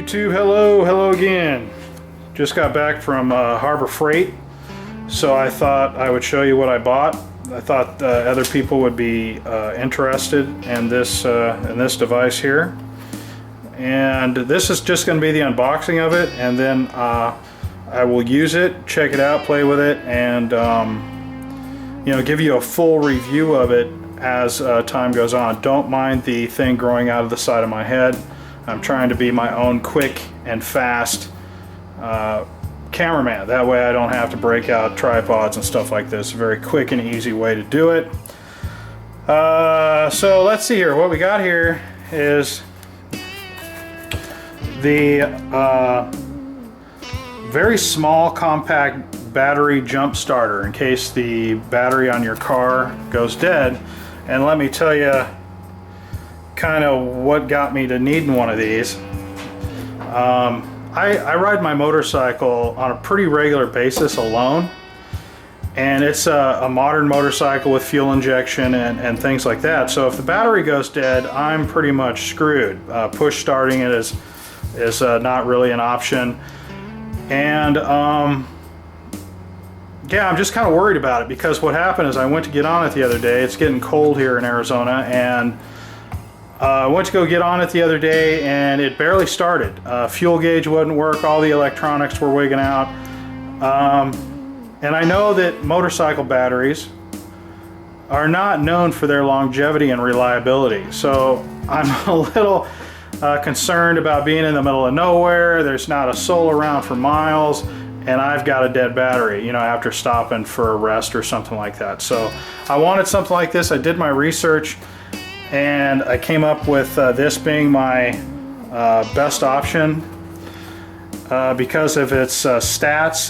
YouTube, hello again. Just got back from Harbor Freight, so I thought I would show you what I bought. I thought other people would be interested in this device here. And this is just going to be the unboxing of it, and then I will use it, check it out, play with it, and you know, give you a full review of it as time goes on. Don't mind the thing growing out of the side of my head. I'm trying to be my own quick and fast cameraman. That way I don't have to break out tripods and stuff like this. A very quick and easy way to do it. So let's see here. What we got here is the very small compact battery jump starter in case the battery on your car goes dead. And let me tell you kind of what got me to needing one of these. I ride my motorcycle on a pretty regular basis alone, and it's a modern motorcycle with fuel injection and things like that. So if the battery goes dead, I'm pretty much screwed. Push starting it is not really an option. And yeah, I'm just kind of worried about it, because what happened is I went to get on it the other day. It's getting cold here in Arizona, and I went to go get on it the other day and it barely started. Fuel gauge wouldn't work, all the electronics were wigging out. And I know that motorcycle batteries are not known for their longevity and reliability. So I'm a little concerned about being in the middle of nowhere. There's not a soul around for miles, and I've got a dead battery, you know, after stopping for a rest or something like that. So I wanted something like this. I did my research, and I came up with this being my best option because of its stats,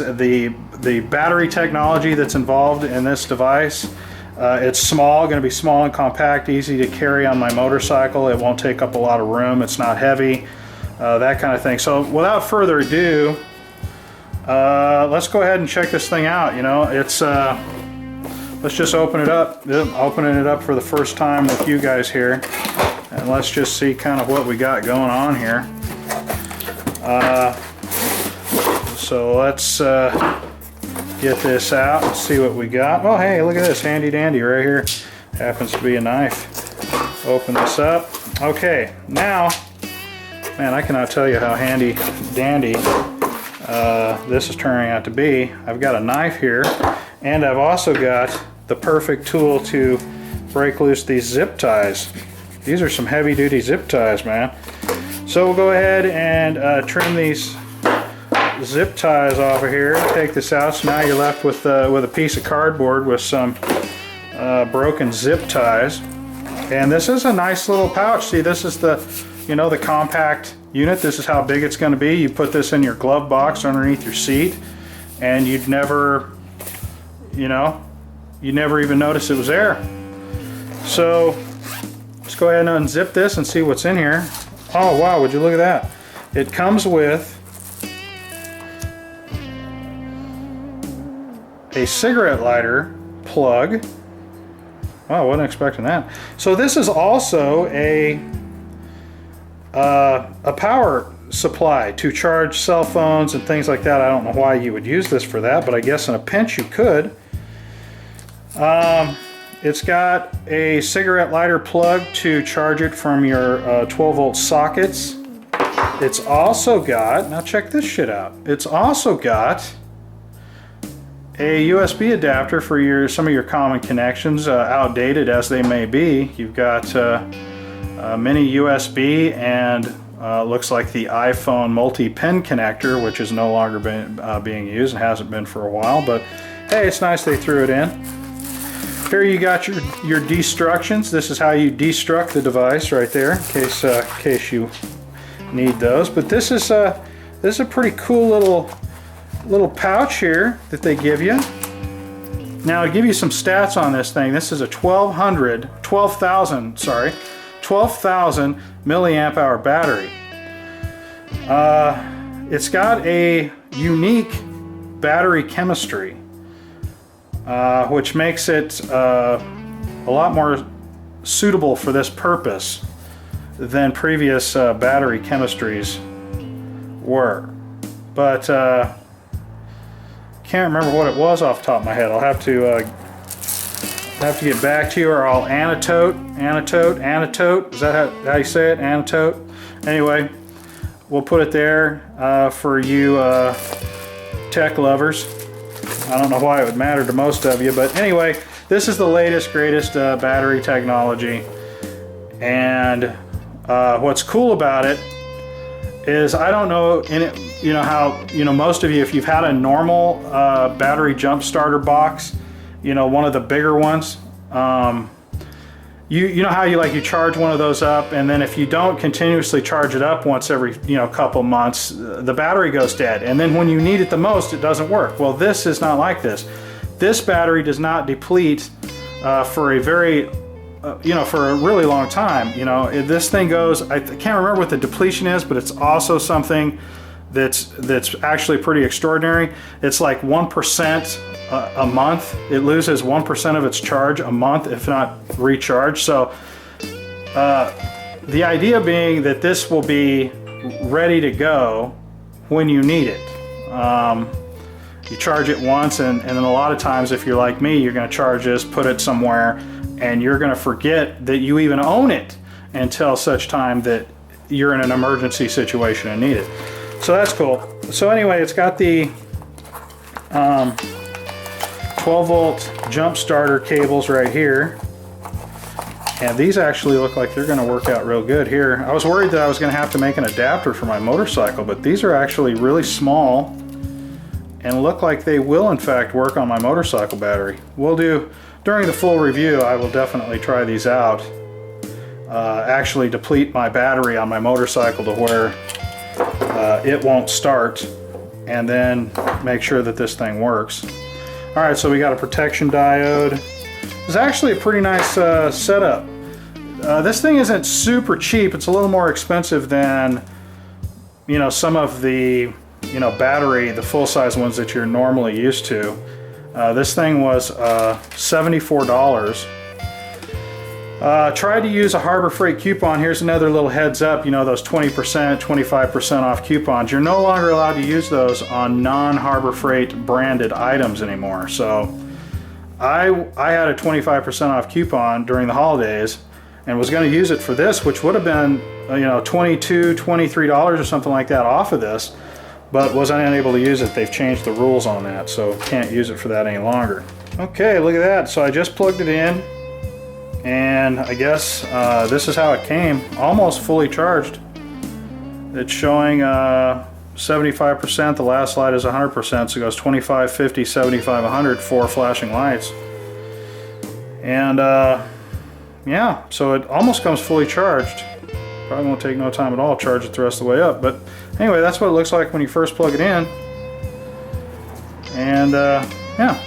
the battery technology that's involved in this device. It's small, going to be small and compact, easy to carry on my motorcycle. It won't take up a lot of room. It's not heavy, that kind of thing. So without further ado, let's go ahead and check this thing out. You know, it's let's just open it up. I'm opening it up for the first time with you guys here, and let's just see kind of what we got going on here. So let's get this out and see what we got. Oh, hey, look at this, handy dandy right here. Happens to be a knife. Open this up. Okay, now, man, I cannot tell you how handy dandy this is turning out to be. I've got a knife here, and I've also got the perfect tool to break loose these zip ties. These are some heavy duty zip ties, man. So we'll go ahead and trim these zip ties off of here. Take this out. So now you're left with a piece of cardboard with some broken zip ties. And this is a nice little pouch. See, this is the, you know, the compact unit. This is how big it's going to be. You put this in your glove box underneath your seat, and you'd never, you know, you never even notice it was there. So let's go ahead and unzip this and see what's in here. Oh wow, would you look at that. It comes with a cigarette lighter plug. Wow, I wasn't expecting that. So this is also a power supply to charge cell phones and things like that. I don't know why you would use this for that, but I guess in a pinch you could. It's got a cigarette lighter plug to charge it from your 12-volt sockets. It's also got, now check this shit out, it's also got a USB adapter for some of your common connections, outdated as they may be. You've got mini USB and looks like the iPhone multi-pin connector, which is no longer being used and hasn't been for a while, but hey, it's nice they threw it in. Here you got your destructions. This is how you destruct the device right there, in case you need those. But this is a pretty cool little pouch here that they give you. Now, to give you some stats on this thing, this is a 12,000 milliamp hour battery. It's got a unique battery chemistry, which makes it a lot more suitable for this purpose than previous battery chemistries were. But can't remember what it was off the top of my head. I'll have to get back to you, or I'll annotate. Is that how you say it? Annotate. Anyway, we'll put it there for you tech lovers. I don't know why it would matter to most of you, but anyway, this is the latest, greatest battery technology. And what's cool about it is, I don't know how most of you, if you've had a normal battery jump starter box, one of the bigger ones, you know how you charge one of those up, and then if you don't continuously charge it up once every couple months, the battery goes dead, and then when you need it the most, it doesn't work. Well, this is not like this. This battery does not deplete for a very for a really long time. This thing goes, I can't remember what the depletion is, but it's also something that's actually pretty extraordinary. It's like 1% a month. It loses 1% of its charge a month, if not recharged. So the idea being that this will be ready to go when you need it. You charge it once, and then a lot of times, if you're like me, you're going to charge this, put it somewhere, and you're going to forget that you even own it until such time that you're in an emergency situation and need it. So that's cool. So anyway, it's got the 12-volt jump starter cables right here, and these actually look like they're going to work out real good here. I was worried that I was going to have to make an adapter for my motorcycle, but these are actually really small and look like they will in fact work on my motorcycle battery. We'll do, during the full review, I will definitely try these out, actually deplete my battery on my motorcycle to where it won't start, and then make sure that this thing works. Alright, so we got a protection diode. It's actually a pretty nice setup. This thing isn't super cheap. It's a little more expensive than some of the battery, the full-size ones that you're normally used to. This thing was $74. Tried to use a Harbor Freight coupon. Here's another little heads up, those 20%, 25% off coupons. You're no longer allowed to use those on non-Harbor Freight branded items anymore. So I had a 25% off coupon during the holidays and was going to use it for this, which would have been $22, $23 or something like that off of this, but was unable to use it. They've changed the rules on that, so can't use it for that any longer. Okay, look at that. So I just plugged it in, and I guess this is how it came, almost fully charged. It's showing 75%, the last light is 100%, so it goes 25, 50, 75, 100, 4 flashing lights. And yeah, so it almost comes fully charged. Probably won't take no time at all, charge it the rest of the way up. But anyway, that's what it looks like when you first plug it in. And yeah,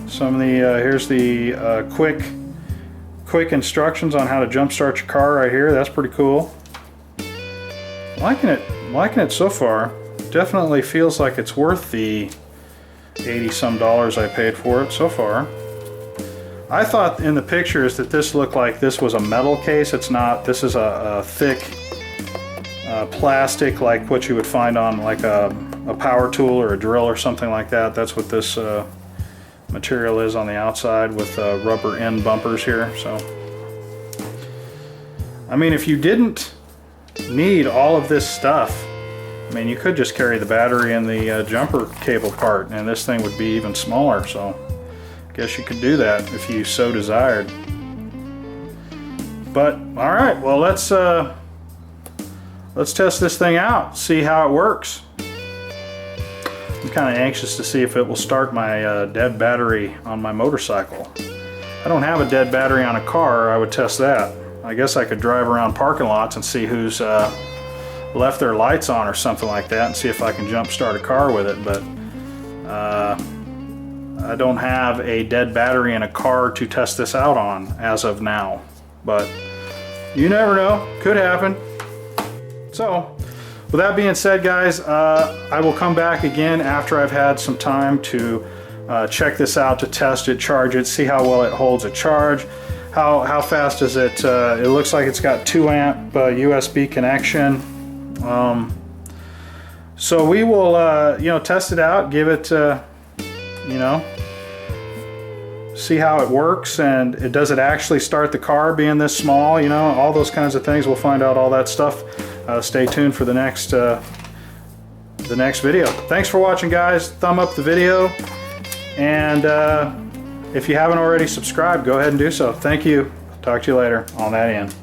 some of the, here's the quick instructions on how to jump start your car right here. That's pretty cool. Liking it so far. Definitely feels like it's worth the 80-some dollars I paid for it so far. I thought in the pictures that this looked like this was a metal case. It's not. This is a thick plastic, like what you would find on like a power tool or a drill or something like that. That's what this material is on the outside, with rubber end bumpers here. So I mean, if you didn't need all of this stuff, I mean, you could just carry the battery and the jumper cable part, and this thing would be even smaller. So I guess you could do that if you so desired. But all right, well, let's test this thing out, see how it works. I'm kind of anxious to see if it will start my dead battery on my motorcycle. I don't have a dead battery on a car. I would test that. I guess I could drive around parking lots and see who's left their lights on or something like that, and see if I can jump start a car with it. But I don't have a dead battery in a car to test this out on as of now. But you never know, could happen. So with that being said, guys, I will come back again after I've had some time to check this out, to test it, charge it, see how well it holds a charge. How fast is it? It looks like it's got 2 amp USB connection. So we will, you know, test it out, give it, you know, see how it works, and does it actually start the car being this small, you know, all those kinds of things. We'll find out all that stuff. Stay tuned for the next video. Thanks for watching, guys. Thumb up the video, and if you haven't already subscribed, go ahead and do so. Thank you. Talk to you later on that end.